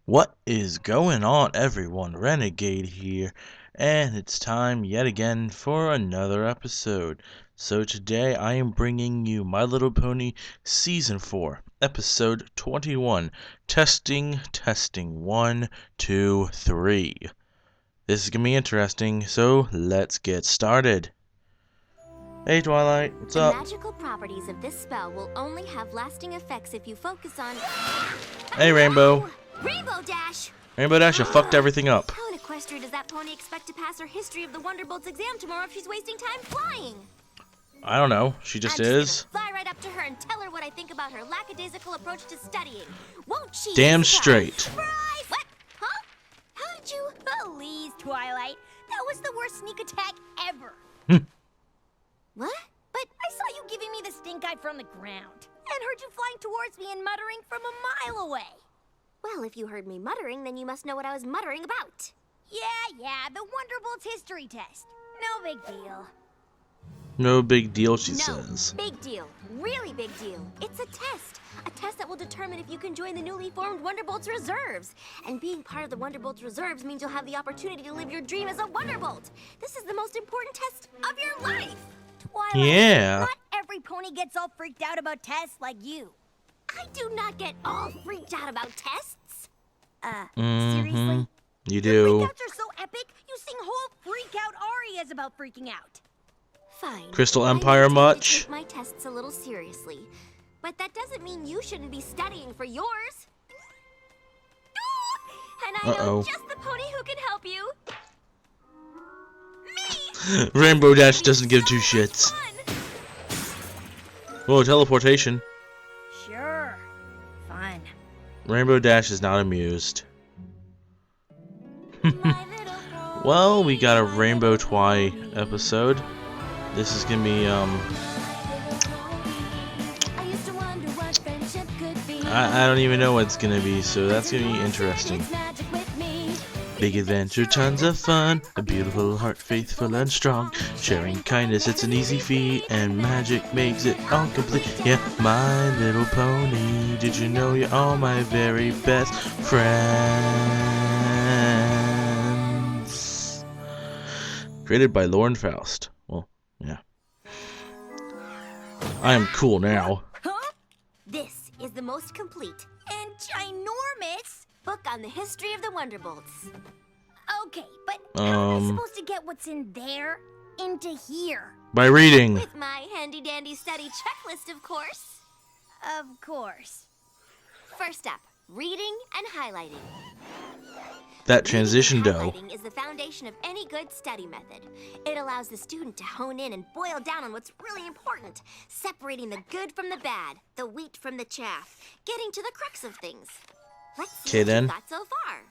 What is going on, everyone? Renegade here, and it's time yet again for another episode. So today I am bringing you My Little Pony Season 4, Episode 21, Testing, 1, 2, 3. This is going to be interesting, so let's get started. Hey Twilight, what's up? The magical properties of this spell will only have lasting effects if you focus on... Hey Rainbow. Rainbow Dash! Rainbow Dash, you fucked everything up. How in Equestria does that pony expect to pass her History of the Wonderbolts exam tomorrow if she's wasting time flying? I don't know, she just is. Gonna fly right up to her and tell her what I think about her lackadaisical approach to studying. Won't she? Damn straight. Surprise! What? Huh? How did you... Please, Twilight. That was the worst sneak attack ever. What? But I saw you giving me the stink eye from the ground. And heard you flying towards me and muttering from a mile away. Well, if you heard me muttering, then you must know what I was muttering about. Yeah, the Wonderbolt's history test. No big deal. No big deal, she says. Big deal. Really big deal. It's a test. A test that will determine if you can join the newly formed Wonderbolt's reserves. And being part of the Wonderbolt's reserves means you'll have the opportunity to live your dream as a Wonderbolt. This is the most important test of your life. Twilight, yeah. Not every pony gets all freaked out about tests like you. I do not get all freaked out about tests. Seriously? You do. Freakouts are so epic, you sing whole freak-out arias about freaking out. Fine. Crystal Empire much? I take my tests a little seriously, but that doesn't mean you shouldn't be studying for yours. And I know just the pony who can help you. Me! Rainbow Dash doesn't give two shits. Whoa, teleportation. Sure. Fun. Rainbow Dash is not amused. Well, we got a Rainbow Twi episode. This is gonna be, I don't even know what it's gonna be, so that's gonna be interesting. Big adventure, tons of fun, a beautiful heart, faithful and strong. Sharing kindness, it's an easy feat, and magic makes it all complete. Yeah, My Little Pony, did you know you're all my very best friends? Created by Lauren Faust. Well, yeah. I am cool now. Huh? This is the most complete and ginormous book on the history of the Wonderbolts. Okay, but how am I supposed to get what's in there into here? By reading. With my handy-dandy study checklist, of course. Of course. First up, reading and highlighting. That transition dough. Highlighting is the foundation of any good study method. It allows the student to hone in and boil down on what's really important, separating the good from the bad, the wheat from the chaff, getting to the crux of things. Let's see what you got so far.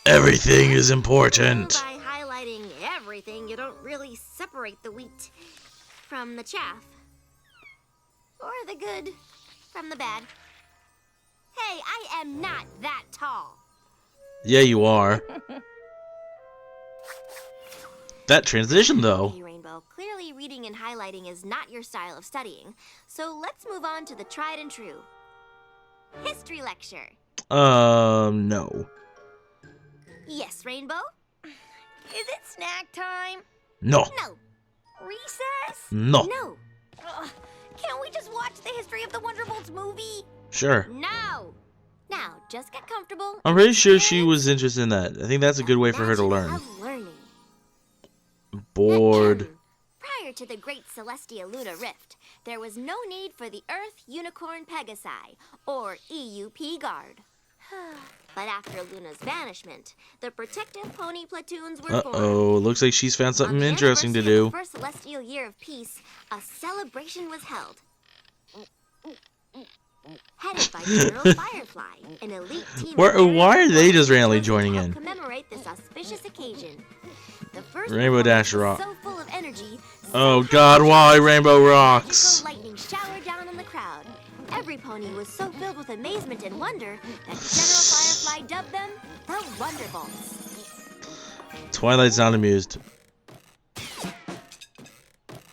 Everything is important. By highlighting everything, you don't really separate the wheat from the chaff. Or the good from the bad. Hey, I am not that tall. Yeah, you are. That transition, though. Hey, Rainbow, clearly reading and highlighting is not your style of studying. So let's move on to the tried and true. History lecture. No. Yes, Rainbow? Is it snack time? No. No. Recess? No. No. Can't we just watch the History of the Wonderbolts movie? Sure. No. Now, just get comfortable. I'm pretty sure she was interested in that. I think that's a good way for her to learn. Learning. Bored. Prior to the Great Celestia Luna Rift, there was no need for the Earth Unicorn Pegasi, or EUP Guard. But after Luna's vanishment, the protective pony platoons were formed. Uh-oh, looks like she's found something interesting to do. On the first celestial year of peace, a celebration was held. Headed by General Firefly, an elite team. Why are they just randomly joining in? Commemorate this auspicious occasion. The first Rainbow Dash rock. So full of energy. Oh God, why Rainbow rocks? Lightning showered down on the crowd. Every pony was so filled with amazement and wonder that General Firefly dubbed them the Wonderbolts. Twilight's not amused.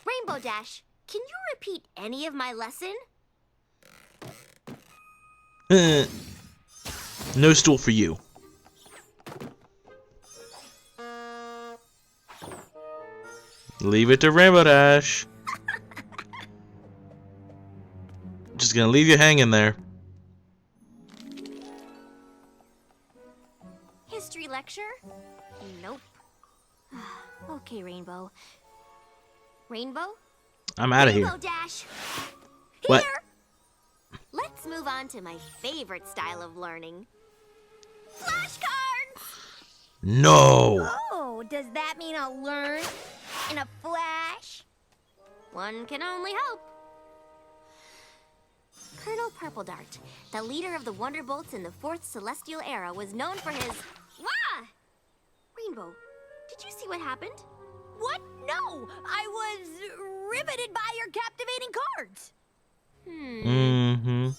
Rainbow Dash, can you repeat any of my lesson? No stool for you. Leave it to Rainbow Dash. Just gonna leave you hanging there. History lecture? Nope. Okay, Rainbow. Rainbow? I'm out of here. Rainbow Dash! What? Here! Let's move on to my favorite style of learning. Flashcards! No! Oh, does that mean I'll learn in a flash? One can only hope. Colonel Purpledart, the leader of the Wonderbolts in the 4th Celestial Era, was known for his... Wah! Rainbow, did you see what happened? What? No! I was riveted by your captivating cards! Mm-hmm.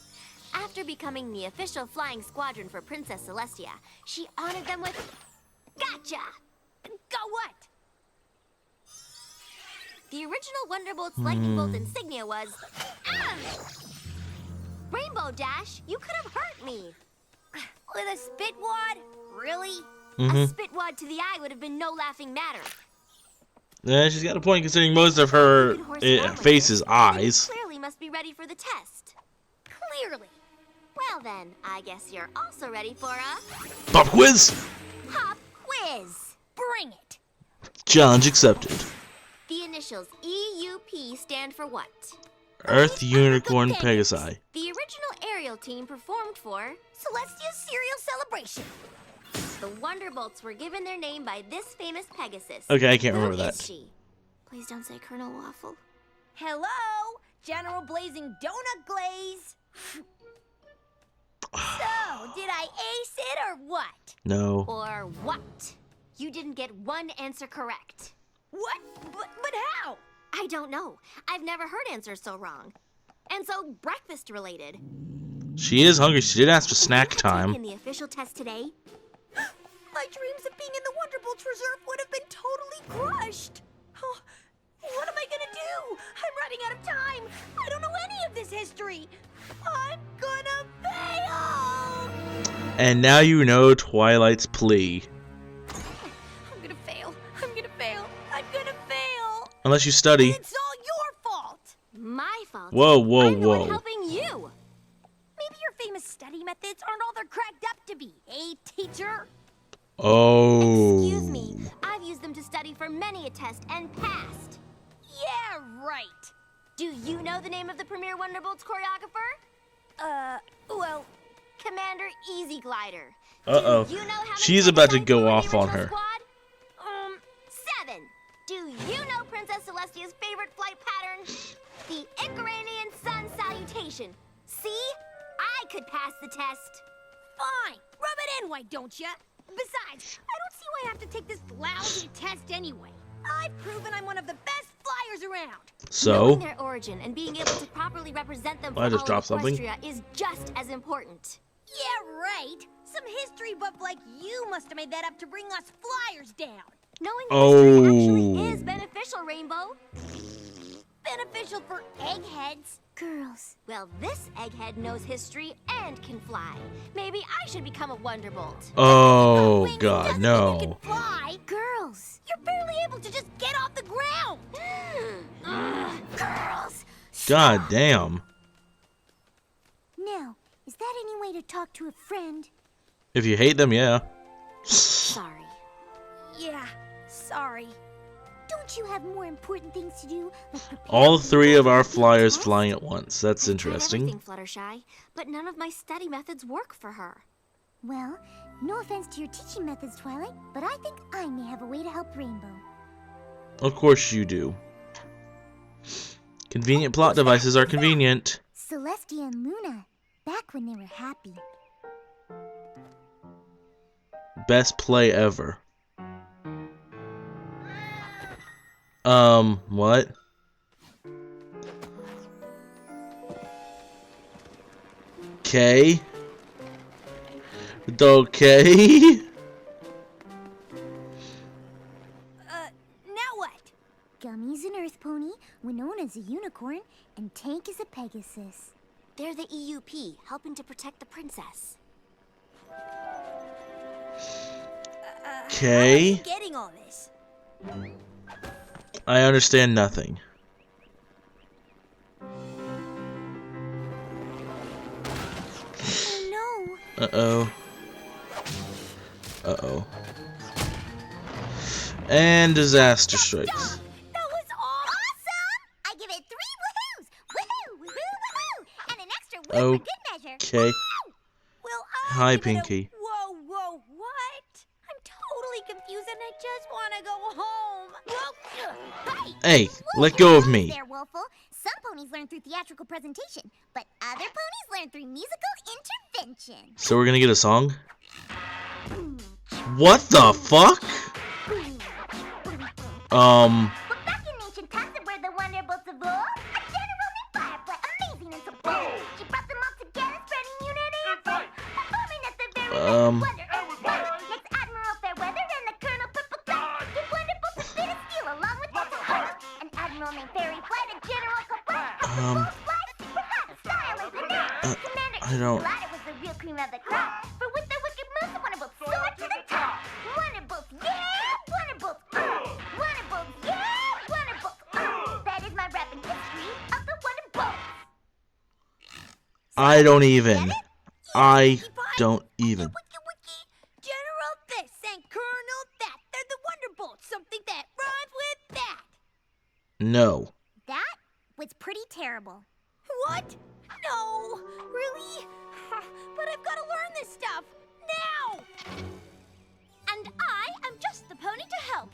After becoming the official flying squadron for Princess Celestia, she honored them with... Gotcha! Got what? The original Wonderbolt's lightning bolt insignia was... Rainbow Dash, you could have hurt me. With a spit wad? Really? A spit wad to the eye would have been no laughing matter. Yeah, she's got a point considering most of her face is eyes. You clearly must be ready for the test. Clearly. Well then, I guess you're also ready for a... Pop quiz! Pop quiz! Bring it! Challenge accepted. The initials EUP stand for what? Earth Unicorn Pegasi. The original aerial team performed for Celestia's Cereal Celebration. The Wonderbolts were given their name by this famous Pegasus. Okay, I can't remember Who that. is she? Please don't say Colonel Waffle. Hello, General Blazing Donut Glaze. So, did I ace it or what? No. Or what? You didn't get one answer correct. What? But how? I don't know. I've never heard answers so wrong. And so breakfast related. She is hungry. She did ask for snack time. In the official test today, my dreams of being in the Wonderbolts Reserve would have been totally crushed. Oh, what am I gonna do? I'm running out of time. I don't know any of this history. I'm gonna fail. And now you know Twilight's plea. I'm gonna fail. I'm gonna fail. I'm gonna fail. Unless you study. It's all your fault. My fault. Whoa, whoa, I'm the one whoa. helping you. Maybe your famous study methods aren't all they're cracked up to be, eh, teacher? Oh. Excuse me. I've used them to study for many a test and passed. Yeah, right. Do you know the name of the premier Wonderbolts choreographer? Well, Commander Easy Glider. Uh-oh. Do you know how many She's about to Pegasi go were in the off on original her. Squad? 7. Do you know Princess Celestia's favorite flight pattern? The Icaranian sun salutation. See? I could pass the test. Fine. Rub it in, why don't you? Besides, I don't see why I have to take this lousy test anyway. I've proven I'm one of the best flyers around. So? Knowing their origin and being able to properly represent them for I just all dropped of something. Equestria is just as important. Yeah, right. Some history buff like you must have made that up to bring us flyers down. Knowing history actually is beneficial, Rainbow. Beneficial for eggheads. Girls. Well, this egghead knows history and can fly. Maybe I should become a Wonderbolt. Oh, Wings God, doesn't mean you no. can fly. Girls. You're barely able to just get off the ground. Girls. God damn. Now, is that any way to talk to a friend? If you hate them, yeah. Sorry. Yeah, sorry. Don't you have more important things to do? Like All three of our flyers flying at once. That's I've interesting. tried everything, Fluttershy, but none of my study methods work for her. Well, no offense to your teaching methods, Twilight, but I think I may have a way to help Rainbow. Of course you do. Convenient plot devices are convenient. Celestia and Luna, back when they were happy. Best play ever. What? Okay. Okay. Now what? Gummy's an earth pony, Winona's a unicorn, and Tank is a Pegasus. They're the EUP, helping to protect the princess. Okay. Getting all this? I understand nothing. Oh no. Uh-oh. Uh-oh. And disaster strikes. That was awesome! I give it 3 woohoos! Woohoo! Woohoo! Woohoo! And an extra woo for good measure. Okay. Woo! Well, Hi, give it a- Pinky. Whoa, whoa, what? I'm totally confused and I just want to go home. Whoa! Hey, let go of me. There, Wolfle. Some ponies learn through theatrical presentation, but other ponies learn through musical intervention. So we're gonna get a song? What the fuck? But back in ancient times, there were the wonderbolts of old. A general named Firefly, amazing and so bold. She brought them all together, spreading unity and faith. Performing at the very wonder of light. Next Admiral Fairweather and the Colonel Purple Cloud. Give wonderbolts a bit of steel along with lots of heart. An admiral named Fairy Flight, a general Kaput. Fly, super hot, style and panache. Commander I don't- Glider was the real cream of the crop. For with their wicked moves, the wonderbolts soared to the top. Wonderbolts, yeah! Wonderbolts, Wonderbolts, yeah! Wonderbolts, That is my rapping history of the Wonderbolts. I don't even. Get it? I don't even. Wiki. General this and Colonel that. They're the Wonderbolts. Something that rhymes with that. No. That was pretty terrible. What? No. Really? But I've got to learn this stuff. Now! And I am just the pony to help.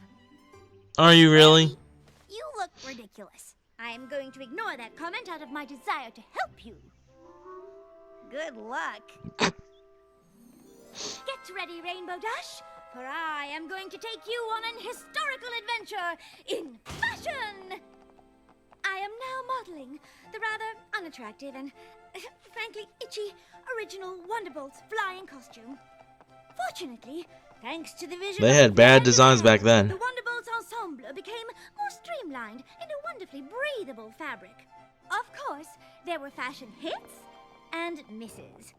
Are you really? You look ridiculous. I am going to ignore that comment out of my desire to help you. Good luck. Get ready, Rainbow Dash, for I am going to take you on an historical adventure in fashion. I am now modeling the rather unattractive and, frankly, itchy original Wonderbolts flying costume. Fortunately, thanks to the vision They of had bad Commander designs Glider, back then. the Wonderbolts ensemble became more streamlined in a wonderfully breathable fabric. Of course, there were fashion hits and misses.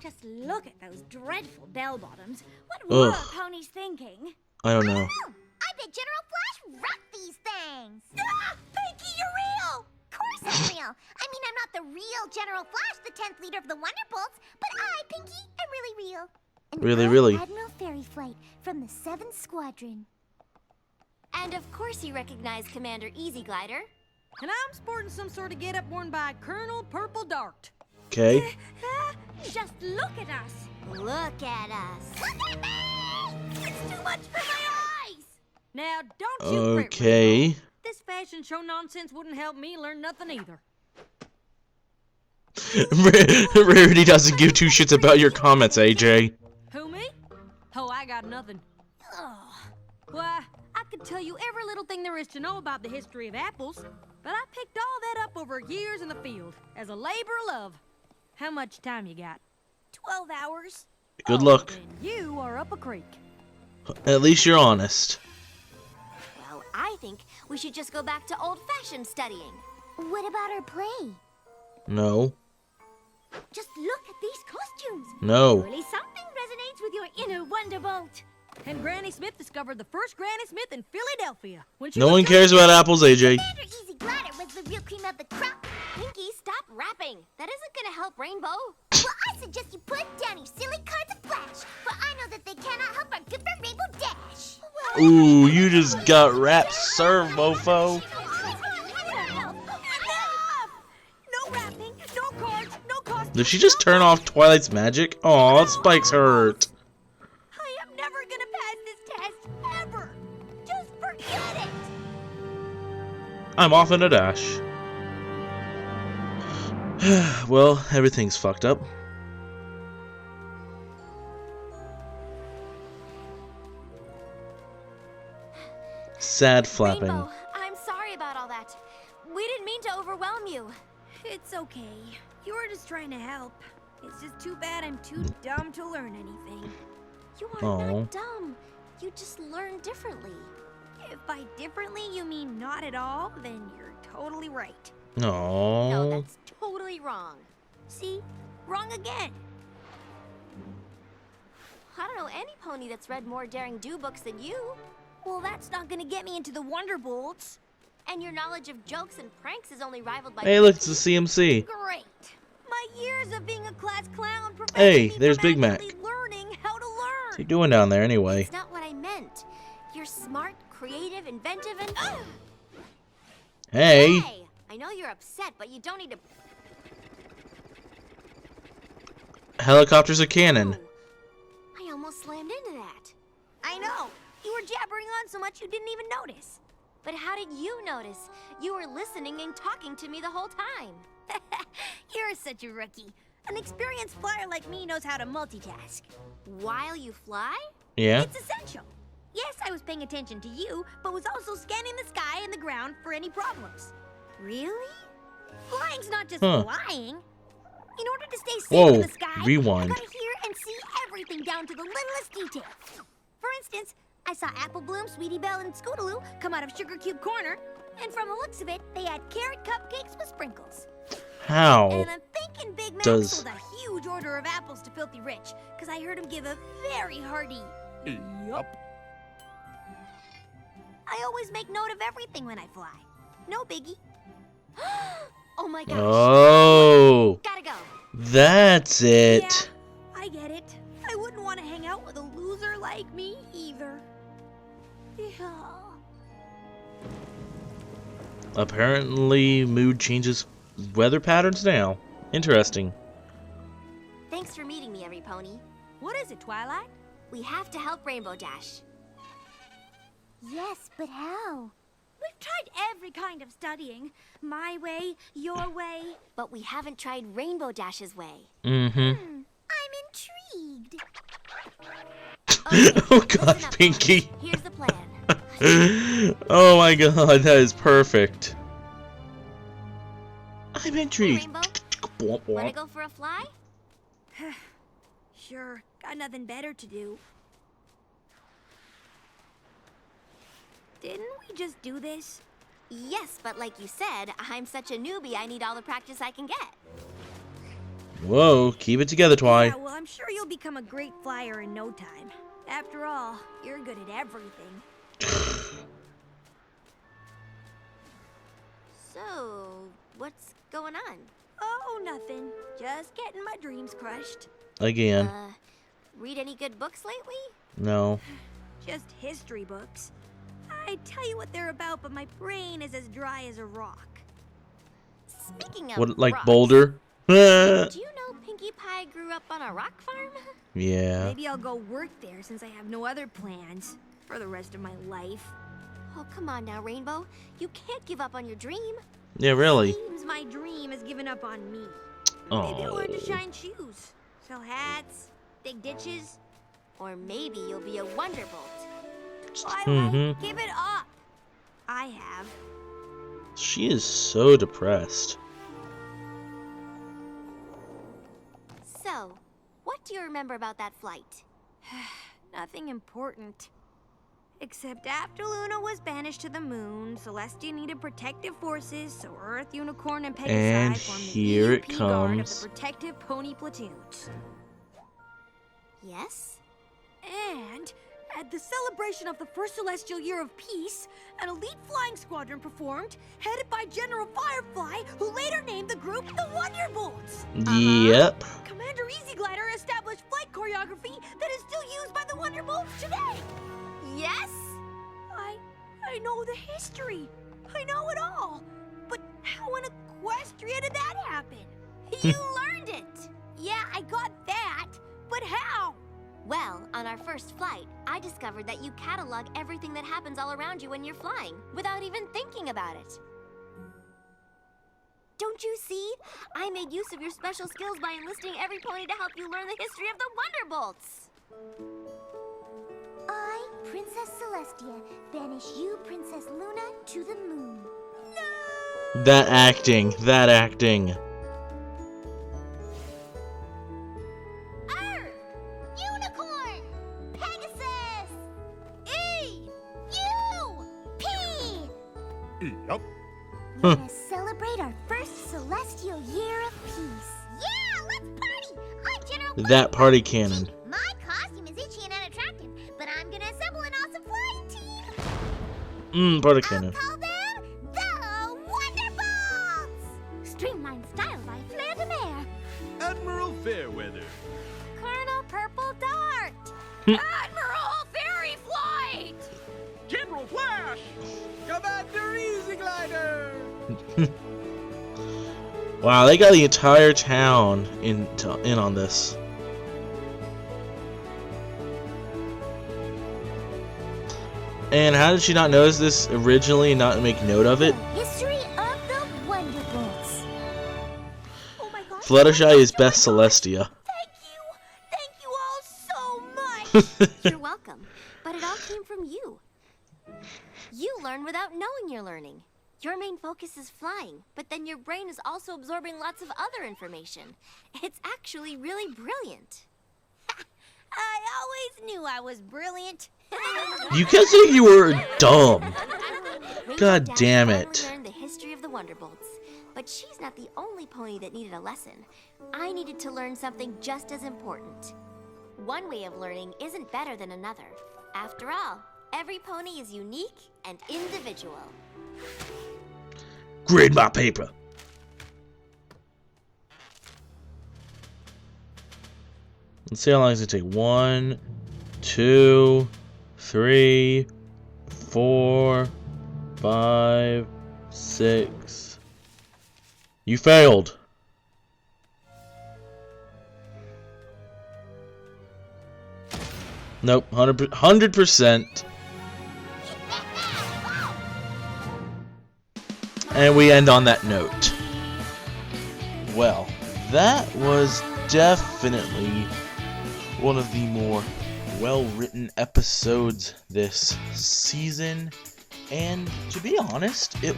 Just look at those dreadful bell bottoms. What were Ugh. ponies thinking? I don't know. I bet General Flash rocked these things. Ah, Pinky, you're real. Of course I'm real. I mean, I'm not the real General Flash, the 10th leader of the Wonderbolts, but I, Pinky, am really real. And Really, I'm really. Admiral Fairy Flight from the 7th Squadron. And of course you recognize Commander Easy Glider. And I'm sporting some sort of get-up worn by Colonel Purple Dart. Okay. Just look at us. Look at us. Look at me! It's too much for my eyes. Now, don't you fret, Okay. Rainbow. This fashion show nonsense wouldn't help me learn nothing either. Rarity doesn't give two shits about your comments, AJ. Who, me? Oh, I got nothing. Oh, Why, I could tell you every little thing there is to know about the history of apples, but I picked all that up over years in the field as a labor of love. How much time you got? 12 hours. Good luck. Then you are up a creek. At least you're honest. Well, I think we should just go back to old-fashioned studying. What about our play? No. Just look at these costumes. No. Surely something resonates with your inner Wonderbolt. And Granny Smith discovered the first Granny Smith in Philadelphia. When she No was one just- cares about apples, AJ. Commander Easy Glider was the real cream of the crop. Pinky, stop rapping. That isn't gonna help Rainbow. Well, I suggest you put down your silly cards of flash, for I know that they cannot help our good friend Rainbow Dash. Ooh, you just got rap served, mofo. Enough! No rapping, no cards, no costumes. Did she just turn off Twilight's magic? Aw, that spikes hurt. I am never gonna pass this test, ever. Just forget it. I'm off in a dash. Well, everything's fucked up. Sad flapping. Rainbow, I'm sorry about all that. We didn't mean to overwhelm you. It's okay. You were just trying to help. It's just too bad I'm too dumb to learn anything. You are Aw. not dumb. You just learn differently. If by differently you mean not at all, then you're totally right. No, Aww. that's totally wrong. See? Wrong again. I don't know any pony that's read more daring do books than you. Well, that's not gonna get me into the Wonderbolts. And your knowledge of jokes and pranks is only rivaled by... Hey, look, it's the CMC. Great. My years of being a class clown prevented Hey, me there's from Big Mac. actually learning how to learn. What's he doing down there anyway? That's not what I meant. You're smart, creative, inventive, and... Hey. Hey! I know you're upset, but you don't need to... Helicopter's a cannon. I almost slammed into that. I know. You were jabbering on so much you didn't even notice. But how did you notice? You were listening and talking to me the whole time. You're such a rookie. An experienced flyer like me knows how to multitask. While you fly? Yeah. It's essential. Yes, I was paying attention to you, but was also scanning the sky and the ground for any problems. Really? Flying's not just Huh. flying. In order to stay safe Whoa, in the sky, rewind. I gotta hear and see everything down to the littlest detail. For instance, I saw Apple Bloom, Sweetie Belle, and Scootaloo come out of Sugar Cube Corner, and from the looks of it, they had carrot cupcakes with sprinkles. How And I'm thinking Big Mac does... sold a huge order of apples to Filthy Rich, because I heard him give a very hearty yup. I always make note of everything when I fly. No biggie. Oh my gosh. Oh, Gotta go. that's it. Yeah, I get it. I wouldn't want to hang out with a loser like me either. Yeah. Apparently, mood changes weather patterns now. Interesting. Thanks for meeting me, every pony. What is it, Twilight? We have to help Rainbow Dash. Yes, but how? We've tried every kind of studying. My way, your way. But we haven't tried Rainbow Dash's way. Mm-hmm. I'm intrigued. Okay, Oh listen God, up, Pinky. ponies. Here's the plan. Oh my God, that is perfect. I'm Hey, intrigued. Rainbow. Bwomp, Wanna bwomp. go for a fly? Sure, got nothing better to do. Didn't we just do this? Yes, but like you said, I'm such a newbie, I need all the practice I can get. Whoa, keep it together, Twy. Yeah, well, I'm sure you'll become a great flyer in no time. After all, you're good at everything. So, what's going on? Oh, nothing. Just getting my dreams crushed. Again. Read any good books lately? No. Just history books. I tell you what they're about, but my brain is as dry as a rock. Speaking of What, like rocks, Boulder? do you know Pinkie Pie grew up on a rock farm? Yeah. Maybe I'll go work there since I have no other plans for the rest of my life. Oh, come on now, Rainbow. You can't give up on your dream. Yeah, really. Seems my dream has given up on me. Maybe I'll Oh. learn to shine shoes, sell hats, dig ditches. Or maybe you'll be a Wonderbolt. Twilight, give it up. I have. She is so depressed. So, what do you remember about that flight? Nothing important. Except after Luna was banished to the moon, Celestia needed protective forces, so Earth, Unicorn, and Pegasi And formed the here it EUP Guard of comes. the Protective Pony Platoons. Yes? And at the celebration of the first celestial year of peace, an elite flying squadron performed, headed by General Firefly, who later named the group the Wonderbolts. Yep. Commander Easy Glider established flight choreography that is still used by the Wonderbolts today. Yes? I know the history. I know it all. But how in Equestria did that happen? You learned it! Yeah, I got that. But how? Well, on our first flight, I discovered that you catalog everything that happens all around you when you're flying, without even thinking about it. Don't you see? I made use of your special skills by enlisting every pony to help you learn the history of the Wonderbolts. I, Princess Celestia, banish you, Princess Luna, to the moon. That acting. That acting. Earth! Unicorn! Pegasus! E! U! P! Yup. Let us celebrate our first celestial year of peace. Yeah, let's party! I'm General That party cannon. My costume is itchy Butter cannon. Call them the Wonderbolts! Streamlined style by Flair de Mer. Admiral Fairweather. Colonel Purple Dart. Admiral Fairy Flight! General Flash. Commander Easy Glider. Wow, they got the entire town in on this. And how did she not notice this originally and not make note of it? History of the Wonderbolts. Oh my gosh. Fluttershy is best Celestia. Thank you all so much. You're welcome. But it all came from you. You learn without knowing you're learning. Your main focus is flying, but then your brain is also absorbing lots of other information. It's actually really brilliant. I always knew I was brilliant. You guys think you were dumb. Rainbow God Dash damn finally it. learned the history of the Wonderbolts. But she's not the only pony that needed a lesson. I needed to learn something just as important. One way of learning isn't better than another. After all, every pony is unique and individual. Grade my paper. Let's see how long it's gonna take. 1, 2, 3, 4, 5, 6. You failed. Nope, 100%. And we end on that note. Well, that was definitely one of the more well-written episodes this season. And to be honest, it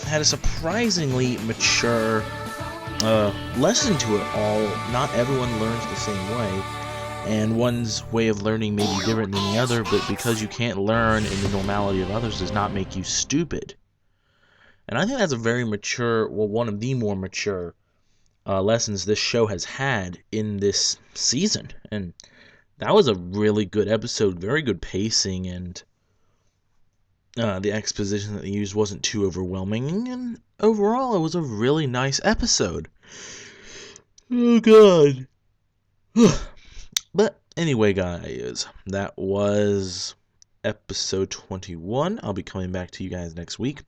had a surprisingly mature lesson to it all. Not everyone learns the same way. And one's way of learning may be different than the other, but because you can't learn in the normality of others does not make you stupid. And I think that's a very mature, well, one of the more mature lessons this show has had in this season. And that was a really good episode, very good pacing, and the exposition that they used wasn't too overwhelming. And overall, it was a really nice episode. Oh, God. But anyway, guys, that was episode 21. I'll be coming back to you guys next week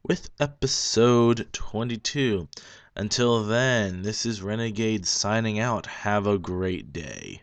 with episode 22. Until then, this is Renegade signing out. Have a great day.